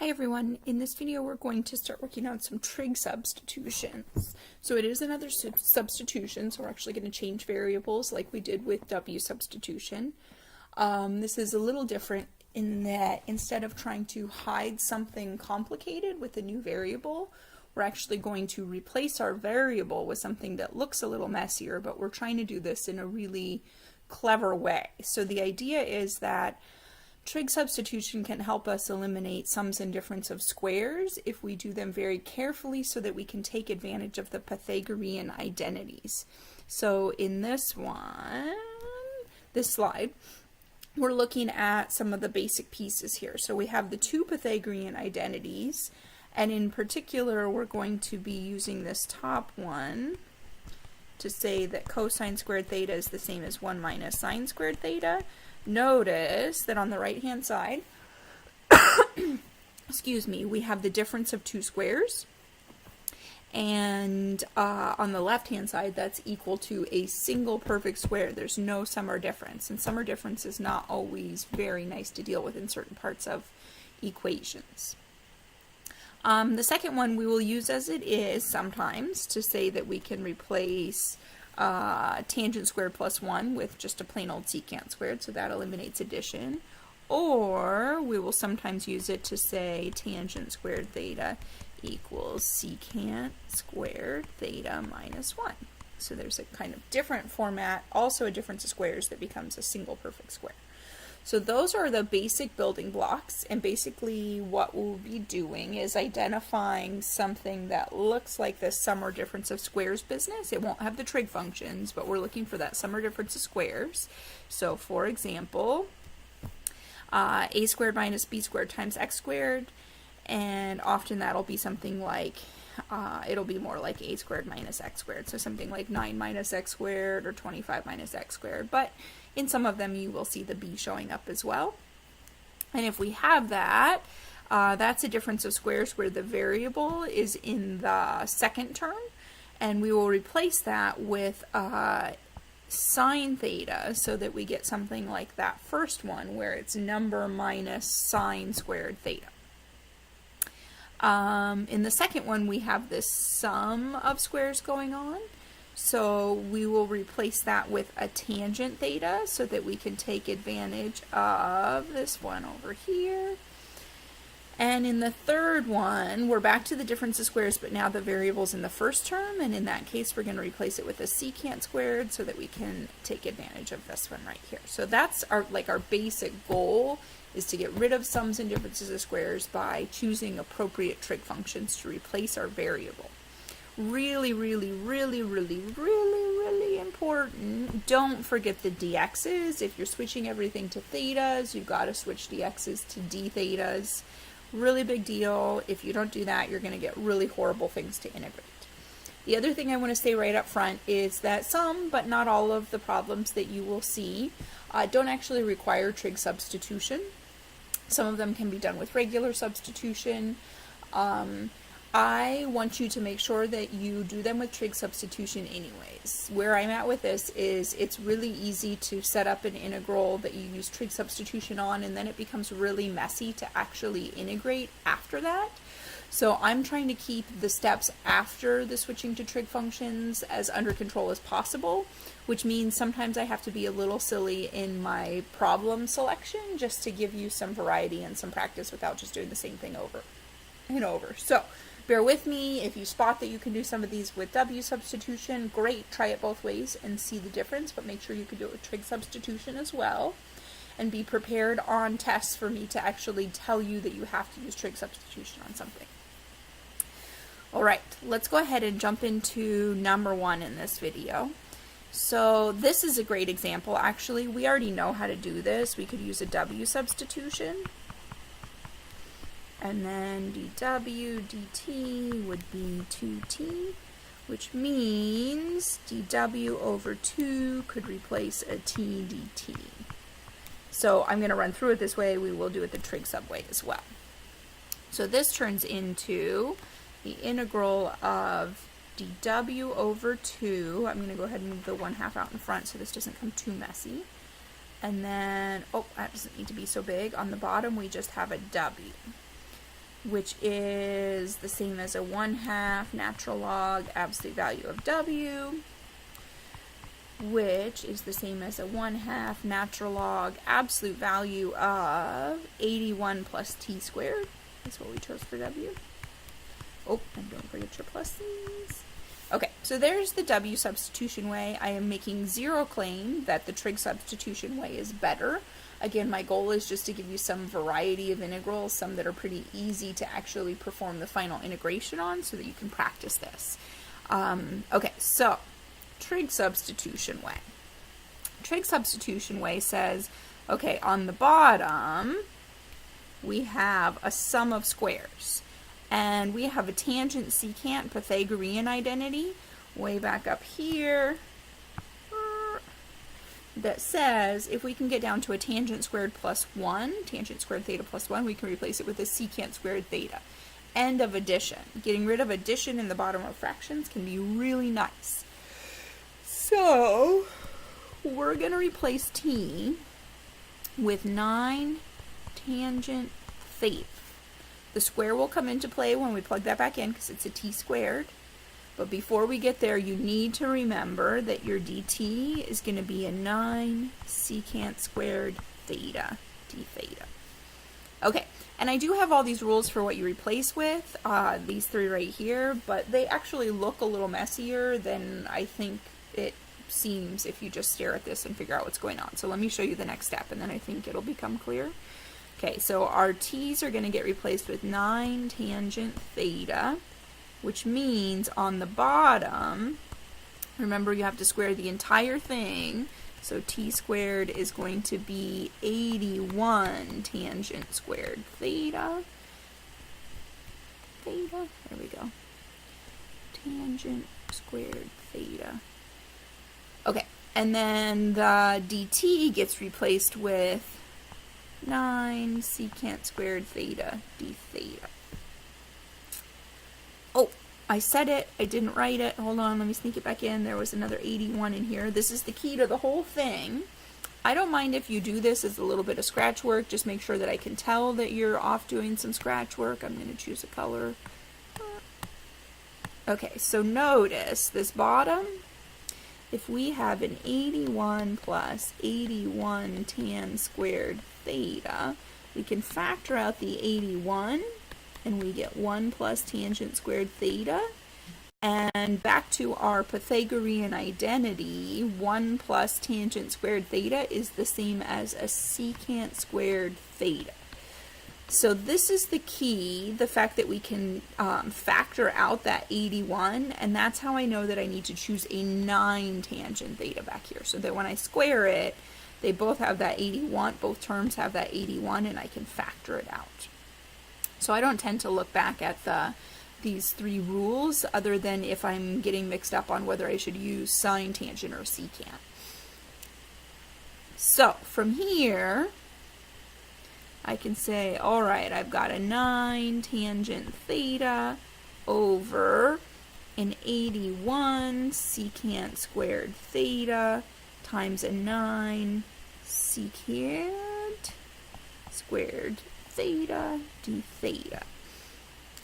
Hi everyone, in this video we're going to start working on some trig substitutions. So it is another substitution, so we're actually going to change variables like we did with W substitution. This is a little different in that instead of trying to hide something complicated with a new variable, we're actually going to replace our variable with something that looks a little messier, but we're trying to do this in a really clever way. So the idea is that trig substitution can help us eliminate sums and difference of squares if we do them very carefully so that we can take advantage of the Pythagorean identities. So in this slide, we're looking at some of the basic pieces here. So we have the two Pythagorean identities, and in particular we're going to be using this top one to say that cosine squared theta is the same as 1 minus sine squared theta. Notice that on the right hand side, excuse me, we have the difference of two squares, and on the left hand side that's equal to a single perfect square. There's no sum or difference, and sum or difference is not always very nice to deal with in certain parts of equations. The second one we will use as it is sometimes to say that we can replace tangent squared plus 1 with just a plain old secant squared, so that eliminates addition. Or we will sometimes use it to say tangent squared theta equals secant squared theta minus 1. So there's a kind of different format, also a difference of squares that becomes a single perfect square. So those are the basic building blocks, and basically what we'll be doing is identifying something that looks like the sum or difference of squares business. It won't have the trig functions, but we're looking for that sum or difference of squares. So for example, a squared minus b squared times x squared, and often that'll be something like, it'll be more like a squared minus x squared, so something like 9 minus x squared or 25 minus x squared, but in some of them you will see the b showing up as well. And if we have that, that's a difference of squares where the variable is in the second term, and we will replace that with sine theta so that we get something like that first one where it's number minus sine squared theta. In the second one we have this sum of squares going on, so we will replace that with a tangent theta so that we can take advantage of this one over here. And in the third one we're back to the difference of squares, but now the variable's in the first term, and in that case we're going to replace it with a secant squared so that we can take advantage of this one right here. So that's our basic goal, is to get rid of sums and differences of squares by choosing appropriate trig functions to replace our variable. Really, really, really, really, really, really important. Don't forget the dx's. If you're switching everything to thetas, you've got to switch dx's to d thetas. Really big deal. If you don't do that, you're going to get really horrible things to integrate. The other thing I want to say right up front is that some, but not all of the problems that you will see don't actually require trig substitution. Some of them can be done with regular substitution. I want you to make sure that you do them with trig substitution anyways. Where I'm at with this is it's really easy to set up an integral that you use trig substitution on, and then it becomes really messy to actually integrate after that. So I'm trying to keep the steps after the switching to trig functions as under control as possible, which means sometimes I have to be a little silly in my problem selection just to give you some variety and some practice without just doing the same thing over and over. So bear with me. If you spot that you can do some of these with W substitution, great, try it both ways and see the difference, but make sure you can do it with trig substitution as well. And be prepared on tests for me to actually tell you that you have to use trig substitution on something. Alright, let's go ahead and jump into number 1 in this video. So this is a great example. Actually, we already know how to do this. We could use a W substitution, and then dw dt would be 2t, which means dw over 2 could replace a t dt. So I'm going to run through it this way. We will do it the trig sub way as well. So this turns into the integral of dw over 2. I'm going to go ahead and move the 1/2 out in front so this doesn't come too messy. And then, oh, that doesn't need to be so big. On the bottom we just have a w. which is the same as a 1/2 natural log absolute value of w, which is the same as a 1/2 natural log absolute value of 81 plus t squared. That's what we chose for w. Oh, and don't forget your pluses. Okay, so there's the W substitution way. I am making zero claim that the trig substitution way is better. Again, my goal is just to give you some variety of integrals, some that are pretty easy to actually perform the final integration on so that you can practice this. Okay, so trig substitution way. Trig substitution way says, okay, on the bottom, we have a sum of squares. And we have a tangent secant Pythagorean identity way back up here that says if we can get down to a tangent squared plus 1, tangent squared theta plus 1, we can replace it with a secant squared theta. End of addition. Getting rid of addition in the bottom of fractions can be really nice. So we're going to replace t with 9 tangent theta. The square will come into play when we plug that back in because it's a t squared. But before we get there, you need to remember that your dt is going to be a 9 secant squared theta, d theta. Okay, and I do have all these rules for what you replace with, these three right here, but they actually look a little messier than I think it seems if you just stare at this and figure out what's going on. So let me show you the next step, and then I think it'll become clear. Okay, so our t's are going to get replaced with 9 tangent theta, which means on the bottom, remember you have to square the entire thing, so t squared is going to be 81 tangent squared theta. Theta, there we go. Tangent squared theta. Okay, and then the dt gets replaced with 9 secant squared theta d theta. Oh, I said it. I didn't write it. Hold on, let me sneak it back in. There was another 81 in here. This is the key to the whole thing. I don't mind if you do this as a little bit of scratch work. Just make sure that I can tell that you're off doing some scratch work. I'm going to choose a color. Okay, so notice this bottom. If we have an 81 plus 81 tan squared theta, we can factor out the 81 and we get 1 plus tangent squared theta. And back to our Pythagorean identity, 1 plus tangent squared theta is the same as a secant squared theta. So this is the key, the fact that we can factor out that 81, and that's how I know that I need to choose a 9 tangent theta back here, so that when I square it, they both have that 81, both terms have that 81, and I can factor it out. So I don't tend to look back at these three rules, other than if I'm getting mixed up on whether I should use sine, tangent, or secant. So from here, I can say, all right, I've got a 9 tangent theta over an 81 secant squared theta times a 9 secant squared theta d theta.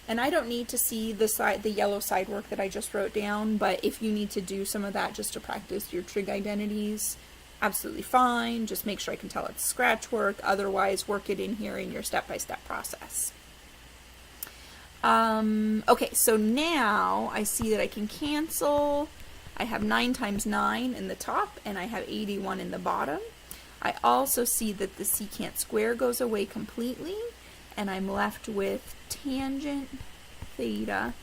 And I don't need to see the yellow side work that I just wrote down, but if you need to do some of that just to practice your trig identities, absolutely fine. Just make sure I can tell it's scratch work. Otherwise, work it in here in your step-by-step process. Okay, so now I see that I can cancel. I have 9 times 9 in the top, and I have 81 in the bottom. I also see that the secant square goes away completely, and I'm left with tangent theta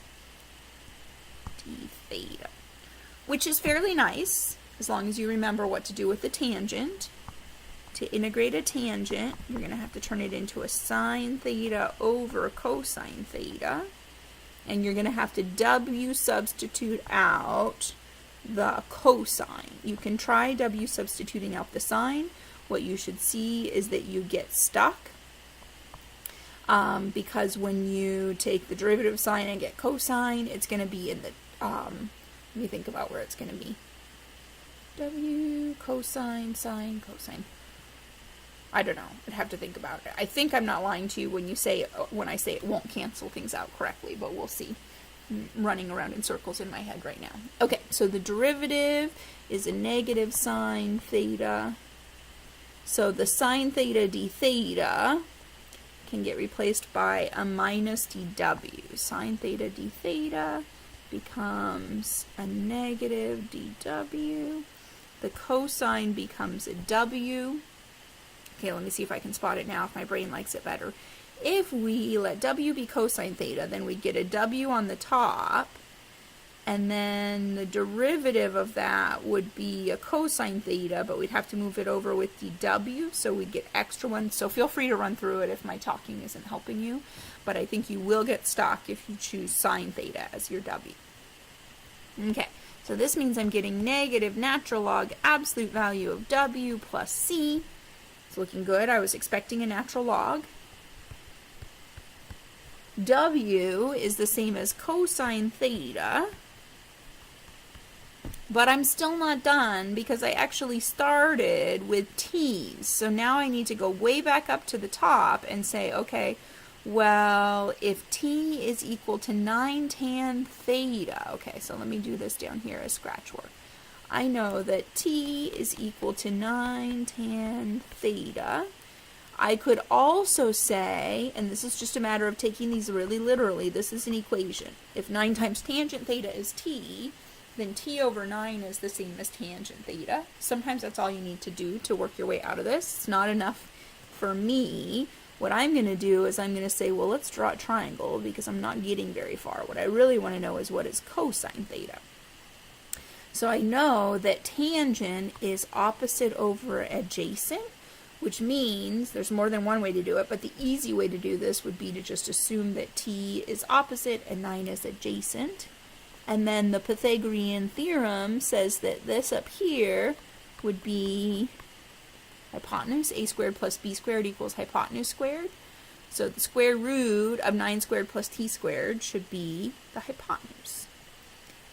d theta, which is fairly nice. As long as you remember what to do with the tangent. To integrate a tangent, you're going to have to turn it into a sine theta over cosine theta. And you're going to have to W substitute out the cosine. You can try W substituting out the sine. What you should see is that you get stuck. Because when you take the derivative of sine and get cosine, it's going to be in the, let me think about where it's going to be. W, cosine, sine, cosine. I don't know. I'd have to think about it. I think I'm not lying to you when I say it won't cancel things out correctly, but we'll see. I'm running around in circles in my head right now. Okay, so the derivative is a negative sine theta. So the sine theta d theta can get replaced by a minus dw. Sine theta d theta becomes a negative dw. The cosine becomes a w. Okay, let me see if I can spot it now, if my brain likes it better. If we let w be cosine theta, then we get a w on the top, and then the derivative of that would be a cosine theta, but we'd have to move it over with dw, so we'd get extra ones. So feel free to run through it if my talking isn't helping you, but I think you will get stuck if you choose sine theta as your w. Okay, so this means I'm getting negative natural log absolute value of w plus c. It's looking good. I was expecting a natural log. W is the same as cosine theta, but I'm still not done because I actually started with t's. So now I need to go way back up to the top and say, okay, well, if t is equal to 9 tan theta, okay, so let me do this down here as scratch work. I know that t is equal to 9 tan theta. I could also say, and this is just a matter of taking these really literally, this is an equation. If 9 times tangent theta is t, then t over 9 is the same as tangent theta. Sometimes that's all you need to do to work your way out of this. It's not enough for me. What I'm going to do is I'm going to say, well, let's draw a triangle because I'm not getting very far. What I really want to know is what is cosine theta. So I know that tangent is opposite over adjacent, which means there's more than one way to do it, but the easy way to do this would be to just assume that t is opposite and 9 is adjacent. And then the Pythagorean theorem says that this up here would be hypotenuse, a squared plus b squared equals hypotenuse squared. So the square root of 9 squared plus t squared should be the hypotenuse.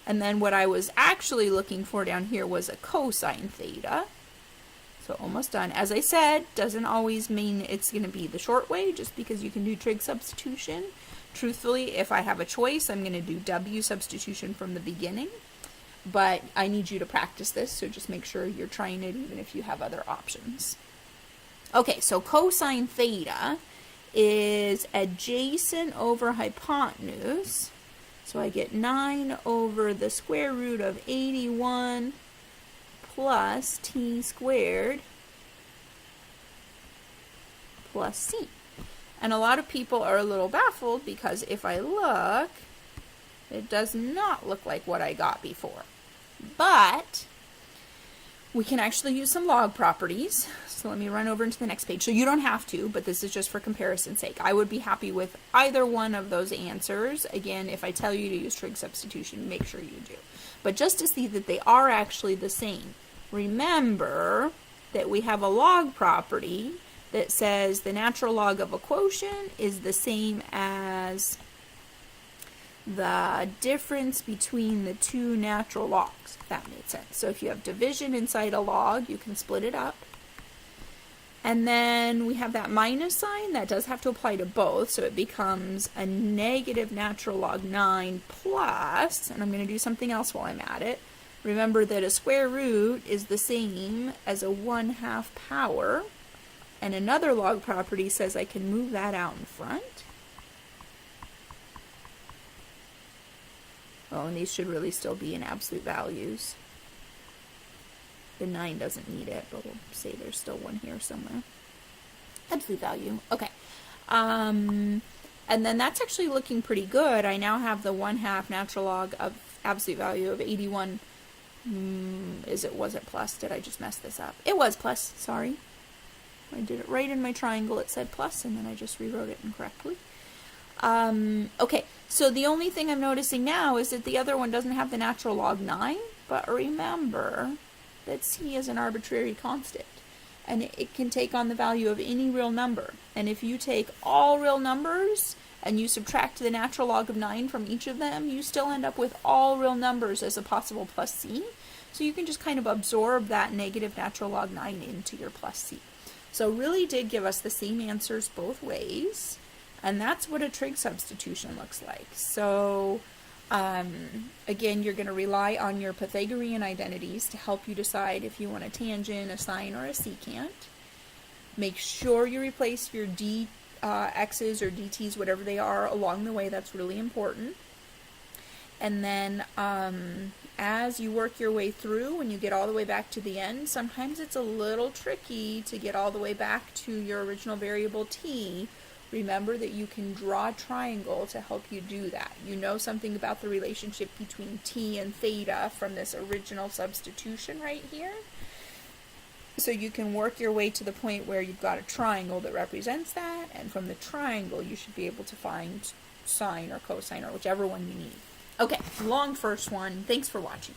And then what I was actually looking for down here was a cosine theta. So almost done. As I said, doesn't always mean it's going to be the short way, just because you can do trig substitution. Truthfully, if I have a choice, I'm going to do w substitution from the beginning. But I need you to practice this, so just make sure you're trying it even if you have other options. Okay, so cosine theta is adjacent over hypotenuse. So I get 9 over the square root of 81 plus t squared plus c. And a lot of people are a little baffled because if I look, it does not look like what I got before. But we can actually use some log properties. So let me run over into the next page. So you don't have to, but this is just for comparison's sake. I would be happy with either one of those answers. Again, if I tell you to use trig substitution, make sure you do. But just to see that they are actually the same, remember that we have a log property that says the natural log of a quotient is the same as the difference between the two natural logs, if that made sense. So if you have division inside a log, you can split it up. And then we have that minus sign. That does have to apply to both, so it becomes a negative natural log 9 plus, and I'm going to do something else while I'm at it. Remember that a square root is the same as a 1/2 power, and another log property says I can move that out in front. Oh, and these should really still be in absolute values. The 9 doesn't need it, but we'll say there's still one here somewhere. Absolute value. Okay. And then that's actually looking pretty good. I now have the 1/2 natural log of absolute value of 81. Was it plus? Did I just mess this up? It was plus, sorry. I did it right in my triangle. It said plus, and then I just rewrote it incorrectly. Okay, so the only thing I'm noticing now is that the other one doesn't have the natural log 9, but remember that c is an arbitrary constant, and it can take on the value of any real number. And if you take all real numbers and you subtract the natural log of 9 from each of them, you still end up with all real numbers as a possible plus c. So you can just kind of absorb that negative natural log 9 into your plus c. So really did give us the same answers both ways, and that's what a trig substitution looks like. So again, you're going to rely on your Pythagorean identities to help you decide if you want a tangent, a sine, or a secant. Make sure you replace your x's or dt's, whatever they are, along the way. That's really important. And then as you work your way through, when you get all the way back to the end, sometimes it's a little tricky to get all the way back to your original variable t. Remember that you can draw a triangle to help you do that. You know something about the relationship between t and theta from this original substitution right here. So you can work your way to the point where you've got a triangle that represents that, and from the triangle you should be able to find sine or cosine or whichever one you need. Okay, long first one. Thanks for watching.